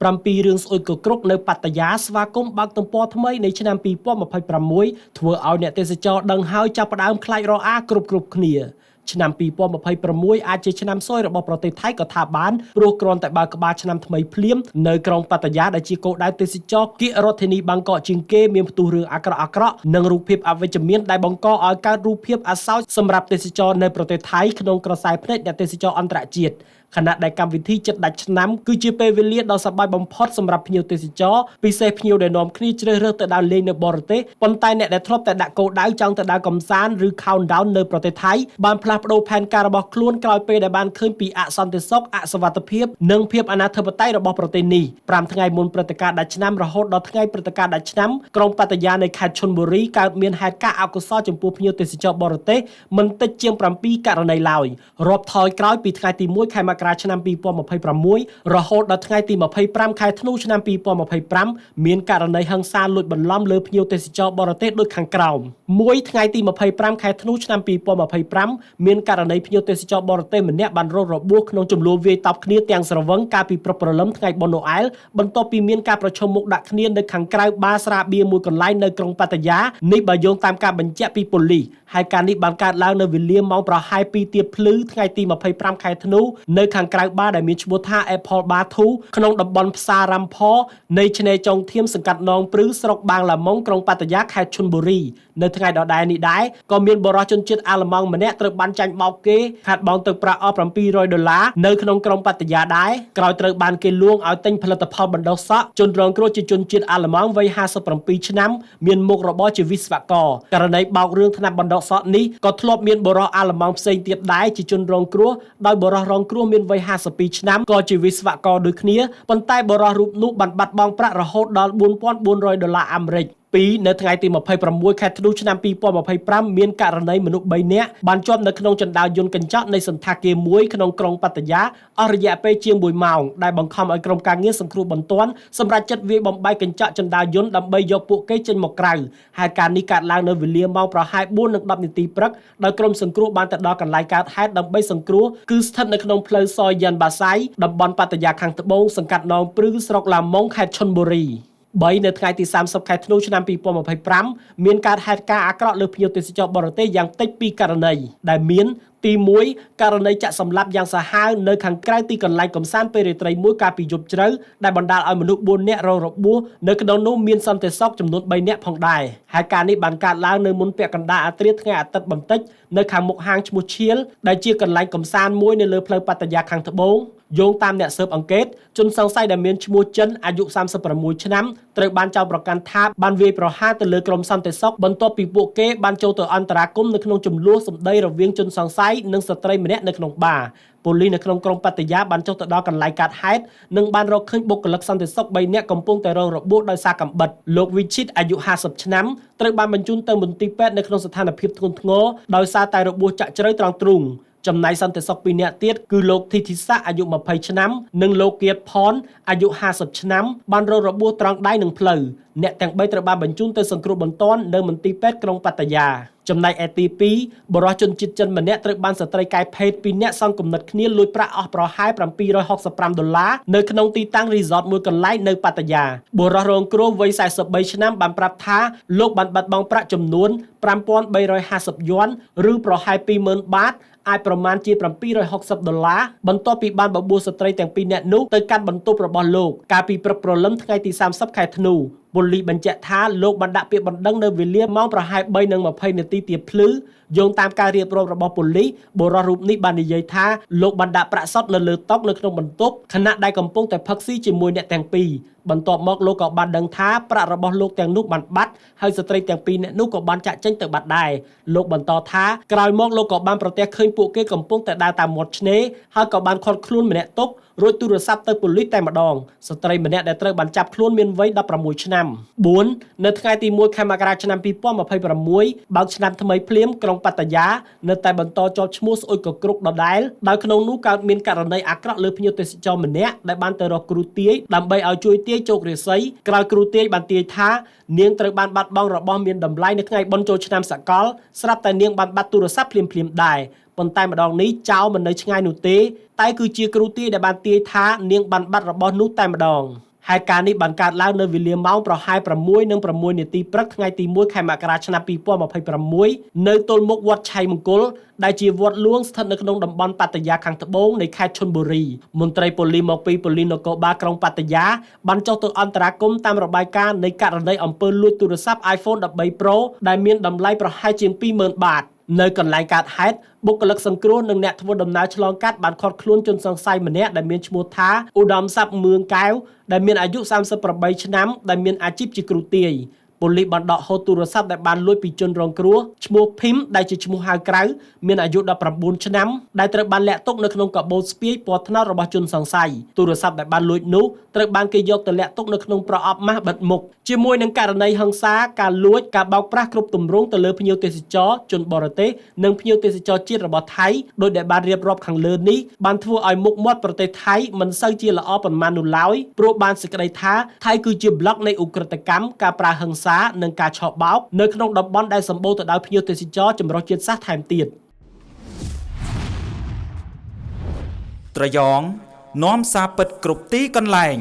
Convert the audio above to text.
7រឿងស្អុយក៏គ្រប់នៅប៉ាតាយាស្វាគមន៍បើកទំព័រថ្មីនៃឆ្នាំ2026ធ្វើឲ្យអ្នកទេសចរដឹងហើយចាប់ផ្ដើមខ្លាចរអាគ្រប់គ្នាឆ្នាំ2026អាចជាឆ្នាំសោយរបស់ប្រទេសថៃក៏ថាបានព្រោះគ្រាន់តែបើកក្បាលឆ្នាំថ្មីភ្លាមនៅក្រុងប៉ាតាយាដែលជាគោលដៅទេសចរគិរដ្ឋធានីបាងកកជាងគេមានផ្ទុះរឿងអាក្រក់និងរូបភាពអវិជ្ជមានដែលបង្កឲ្យកើតរូបភាពអាសោចសម្រាប់ទេសចរនៅប្រទេសថៃក្នុងក្រសែភ្នែកអ្នកទេសចរអន្តរជាតិខណៈដែលកម្មវិធីចិត្តដាច់ឆ្នាំគឺជាពេលវេលាដ៏សប្បាយបំផុតសម្រាប់ភ្ញៀវទេសចរពិសេសភ្ញៀវដែលនាំគ្នាជ្រើសរើសទៅដើរលេងនៅបរទេសប៉ុន្តែអ្នកដែលធ្លាប់តែដាក់គោលដៅចង់ទៅដើរកម្សាន្តឬ countdown នៅប្រទេសថៃបានផ្លាស់ប្ដូរផែនការរបស់ខ្លួនក្រោយពេលដែលបានឃើញពីអសន្តិសុខអសុវត្ថិភាពនិងភាពអនាធិបតេយ្យរបស់ប្រទេសនេះ5ថ្ងៃមុនព្រឹត្តិការណ៍ដាច់ឆ្នាំរហូតដល់ថ្ងៃព្រឹត្តិការណ៍ដាច់ឆ្នាំក្រុងប៉ាតាយានៃខេត្តឈុនបុរីកើតមានហេតុការណ៍អកុសលចំពោះភ្ញៀវទេសចរបរទេសមិនតិចជាង7ករណីឡើយរាប់ថយក្រោយពីថ្ងៃទី1ខែមករាឆ្នាំ2026រហូតដល់ថ្ងៃទី25ខែធ្នូឆ្នាំ2025មានករណីហិង្សាលួចបន្លំលើភ្ញៀវទេសចរបរទេសដូចខាងក្រោម1ថ្ងៃទី25ខែធ្នូឆ្នាំ2025មានករណីភ្ញៀវទេសចរបរទេសម្នាក់បានរងរបួសក្នុងជម្លោះវាយតប់គ្នាទាំងស្រវឹងកាលពីព្រឹកព្រលឹមថ្ងៃបុណ្យណូអែលបន្ទាប់ពីមានការប្រជុំមុខដាក់គ្នានៅខាងក្រៅបារស្រាបៀរមួយកន្លែងនៅក្រុងប៉ាតាយានេះបើយោងតាមការបញ្ជាក់ពីប៉ូលីសហើយការនេះបានកើតឡើងនៅវេលាម៉ោងប្រហែល2ទៀបភ្លឺថ្ងៃទី25ខែធ្នូនៅខាងក្រៅបារដែលមានឈ្មោះថា Apple Bar 2ក្នុងតំបន់ផ្សាររ៉ាំផនៃឆ្នេរចុងធៀមសង្កាត់នងព្រឺស្រុកបាងឡាម៉ុងក្រុងប៉ាតាយាខេត្តឈុនបុរីនៅថ្ងៃដដែលនេះដែរក៏មានបរិសុទ្ធជនជាតិអាល្លឺម៉ង់ម្នាក់ត្រូវបានចាញ់បោកគេខាត់បង់ទឹកប្រាក់អស់$700នៅក្នុងក្រុងប៉ាតាយាដែរក្រោយត្រូវបានគេលួងឲ្យទិញផលិតផលបណ្ដុះសក់ជនរងគ្រោះជាជនជាតិអាល្លឺម៉ង់វ័យ57ឆ្នាំមានមុខរបរជាវិស្វករករណីបោករឿងថ្នាំបណ្ដុះសក់នេះក៏ធ្លាប់មានបរិសុទ្ធអាល្លឺម៉ង់ផ្សេងទៀតដែរជាជនរងគ្រោះដោយបរិសុទ្ធរងគ្រោះមានវ័យ52ឆ្នាំក៏ជាវិស្វករដូចគ្នាប៉ុន្តែបរិសុទ្ធរូបនោះបានបាត់បង់ប្រាក់រហូតដល់$4,400អាមេរិកនៅថ្ងៃទី26ខែធ្នូឆ្នាំ2025មានករណីមនុស្ស3នាក់បានជាប់នៅក្នុងចណ្ដាលយន្តកញ្ចក់នៃសន្តាគារមួយក្នុងក្រុងប៉ាតាយាអស់រយៈពេលជាង1ម៉ោងដែលបង្ខំឲ្យក្រុមការងារសង្គ្រោះបន្ទាន់សម្រាប់ចិត្តវាយបំបែកកញ្ចក់ចណ្ដាលយន្តដើម្បីយកពួកគេចេញមកក្រៅហើយការនេះកើតឡើងនៅវេលាម៉ោងប្រហែល 4:10 នាទីព្រឹកដោយក្រុមសង្គ្រោះបានទៅដល់កន្លែងកើតហេតុដើម្បីសង្គ្រោះគឺស្ថិតនៅក្នុងផ្លូវសយ៉ាន់បាសៃតំបន់ប៉ាតាយាខាងត្បូងសង្កាត់នងព្រឺស្រុកឡាម៉ុងខេត្តឈុនបុរី3នៅថ្ងៃទី30ខែធ្នូឆ្នាំ2025មានការហេតុការណ៍អាក្រក់លើភ្ញៀវទេសចរបរទេសយ៉ាងតិច2ករណីដែលមានទី1ករណីចាក់សម្លាប់យ៉ាងសាហាវនៅខាងក្រៅទីកន្លែងកំសាន្តពេលរាត្រីមួយកាលពីយប់ជ្រៅដែលបណ្ដាលឲ្យមនុស្ស4នាក់រងរបួសនៅក្នុងនោះមានសន្តិសុខចំនួន3នាក់ផងដែរហើយការនេះបានកើតឡើងនៅមុនពាក់កណ្ដាលអាធ្រាត្រថ្ងៃអាទិត្យបន្តិចនៅខាងមុខហាងឈ្មោះឈៀលដែលជាកន្លែងកំសាន្តមួយនៅលើផ្លូវប៉ាតាយាខាងត្បូងយោងតាមអ្នកស៊ើបអង្កេតជនសង្ស័យដែលមានឈ្មោះចិនអាយុ36ឆ្នាំត្រូវបានចោទប្រកាន់ថាបានវាយប្រហារទៅលើក្រុមសន្តិសុខបន្ទាប់ពីពួកគេបានចូលទៅអន្តរាគមន៍នៅក្នុងជម្លោះសម្ដីរវាងជនសង្ស័យនិងស្ត្រីម្នាក់នៅក្នុងបារប៉ូលីសនៅក្នុងក្រុងប៉ាតាយាបានចុះទៅដល់កន្លែងកើតហេតុនិងបានរកឃើញបុគ្គលិកសន្តិសុខ3នាក់កំពុងតែរងរបួសដោយសារកាំបិតលោកវិឈិតអាយុ50ឆ្នាំត្រូវបានបញ្ជូនទៅមន្ទីរពេទ្យនៅក្នុងស្ថានភាពធ្ងន់ធ្ងរដោយសារតែរបួសចាក់ជ្រៅត្រង់ទ្រូងចំណែកសន្តិសុខ2នាក់ទៀតគឺលោកធីធីសាអាយុ20ឆ្នាំនិងលោកគៀតផនអាយុ50ឆ្នាំបានរងរបួសត្រង់ដៃនិងភ្លៅអ្នកទាំង3ត្រូវបានបញ្ជូនទៅសង្គ្រោះបន្ទាន់នៅមន្ទីរពេទ្យក្រុងប៉ាតាយាចំណែកឯទី2បរិសុទ្ធជនជាតិចិនម្នាក់ត្រូវបានស្ត្រីកែភេទ2នាក់សងគំនិតគ្នាលួចប្រាក់អស់ប្រហែល$765នៅក្នុងទីតាំងរីសតមួយកន្លែងនៅប៉ាតាយាបរិសុទ្ធរងគ្រោះវ័យ43ឆ្នាំបានប្រាប់ថាលោកបានបាត់បង់ប្រាក់ចំនួន$5,350ឬប្រហែល$20,000បាតអាចប្រមាណជា$760បន្ទាប់ពីបានបបួលស្ត្រីទាំង2នាក់នោះទៅកាន់បន្ទប់របស់លោកកាលពីព្រឹកព្រលឹមថ្ងៃទី30ខែធ្នូប៉ូលីសបញ្ជាក់ថាលោកបានដាក់ពាក្យបណ្ដឹងនៅវេលាម៉ោងប្រហែល 3:20 នាទីទៀបភ្លឺយោងតាមការរៀបរាប់របស់ប៉ូលីសបុរសរូបនេះបាននិយាយថាលោកបានដាក់ប្រាក់សុទ្ធនៅលើតុនៅក្នុងបន្ទប់ខណៈដែលកំពុងតែផឹកស៊ីជាមួយអ្នកទាំងពីរបន្ទាប់មកលោកក៏បានដឹងថាប្រាក់របស់លោកទាំងនោះបានបាត់ហើយស្ត្រីទាំងពីរនាក់នោះក៏បានចាក់ចេញទៅបាត់ដែរលោកបន្តថាក្រោយមកលោកក៏បានប្រទះឃើញពួកគេកំពុងតែដើរតាមមាត់ឆ្នេរហើយក៏បានឃាត់ខ្លួនម្នាក់ទុករួចទូរស័ព្ទទៅប៉ូលីសតែម្ដងស្ត្រីម្នាក់ដែលត្រូវបានចាប់ខ្លួនមានវ័យ16ឆ្នាំ4នៅថ្ងៃទី1ខែមករាឆ្នាំ2026បើកឆ្នាំថ្មីភ្លាមក្រុងប៉ាតាយានៅតែបន្តជាប់ឈ្មោះស្អុយកក្រុកដដែលដោយក្នុងនោះកើតមានករណីអាក្រក់លើភ្ញៀវទេសចរម្នាក់ដែលបានទៅរកគ្រូទាយដើម្បីឲ្យជួយទាយជោគរាសីក្រោយគ្រូទាយបានទាយថានាងត្រូវបានបាត់បង់របស់មានតម្លៃនៅថ្ងៃបុណ្យចូលឆ្នាំសកលស្រាប់តែនាងបានបាត់ទូរស័ព្ទភ្លាមដែរប៉ុន្តែម្ដងនេះចោលមិននៅឆ្ងាយនោះទេតែគឺជាគ្រូទាយដែលបានទាយថានាងបានបាត់របស់នោះតែម្ដង ហើយការនេះបានកើតឡើងនៅវេលាម៉ោងប្រហែល 6:06 នាទីព្រឹកថ្ងៃទី1 ខែមករាឆ្នាំ 2026 នៅទល់មុខវត្តឆៃមង្គលដែលជាវត្តហ្លួងស្ថិតនៅក្នុងតំបន់ប៉ាតាយាខាងត្បូងនៃខេត្តឈុនបុរីមន្ត្រីប៉ូលីសមកពីប៉ូលីសនគរបាលក្រុងប៉ាតាយាបានចុះទៅអន្តរាគមន៍តាមរបាយការណ៍នៃករណីអំពើលួចទូរស័ព្ទ iPhone 13 Pro ដែលមានតម្លៃប្រហែលជាង 20,000 បាតនៅកន្លែងកើតហេតុបុគ្គលិកសង្គ្រោះនិងអ្នកធ្វើដំណើរឆ្លងកាត់បានឃាត់ខ្លួនជនសង្ស័យម្នាក់ដែលមានឈ្មោះថាឧត្តមស័ព្ទមឿងកែវដែលមានអាយុ38ឆ្នាំដែលមានអាជីពជាគ្រូទាយប៉ូលីសបានដកហូតទូរស័ព្ទដែលបានលួចពីជនរងគ្រោះឈ្មោះភីមដែលជាឈ្មោះហៅក្រៅមានអាយុ19ឆ្នាំដែលត្រូវបានលាក់ទុកនៅក្នុងកាបូបស្ពាយពណ៌ត្នោតរបស់ជនសង្ស័យទូរស័ព្ទដែលបានលួចនោះត្រូវបានគេយកទៅលាក់ទុកនៅក្នុងប្រអប់ម៉ាស់បិទមុខជាមួយនឹងករណីហិង្សាការលួចការបោកប្រាស់គ្រប់ទម្រង់ទៅលើភ្ញៀវទេសចរជនបរទេសនិងភ្ញៀវទេសចរជាតិរបស់ថៃដោយដែលបានរៀបរាប់ខាងលើនេះបានធ្វើឲ្យមុខមាត់ប្រទេសថៃមិនសូវជាល្អប៉ុន្មាននោះឡើយព្រោះបានសេចក្តីថាថៃគឺជាប្លុកនៃឧក្រិដ្ឋកម្មការប្រើហិង្សានិងការឆបោកនៅក្នុងតំបន់ដែលសម្បូរទៅដោយភ្ញៀវទេសចរចម្រុះជាតិសាសន៍ថែមទៀតត្រយងនាំសារពិតគ្រប់ទីកន្លែង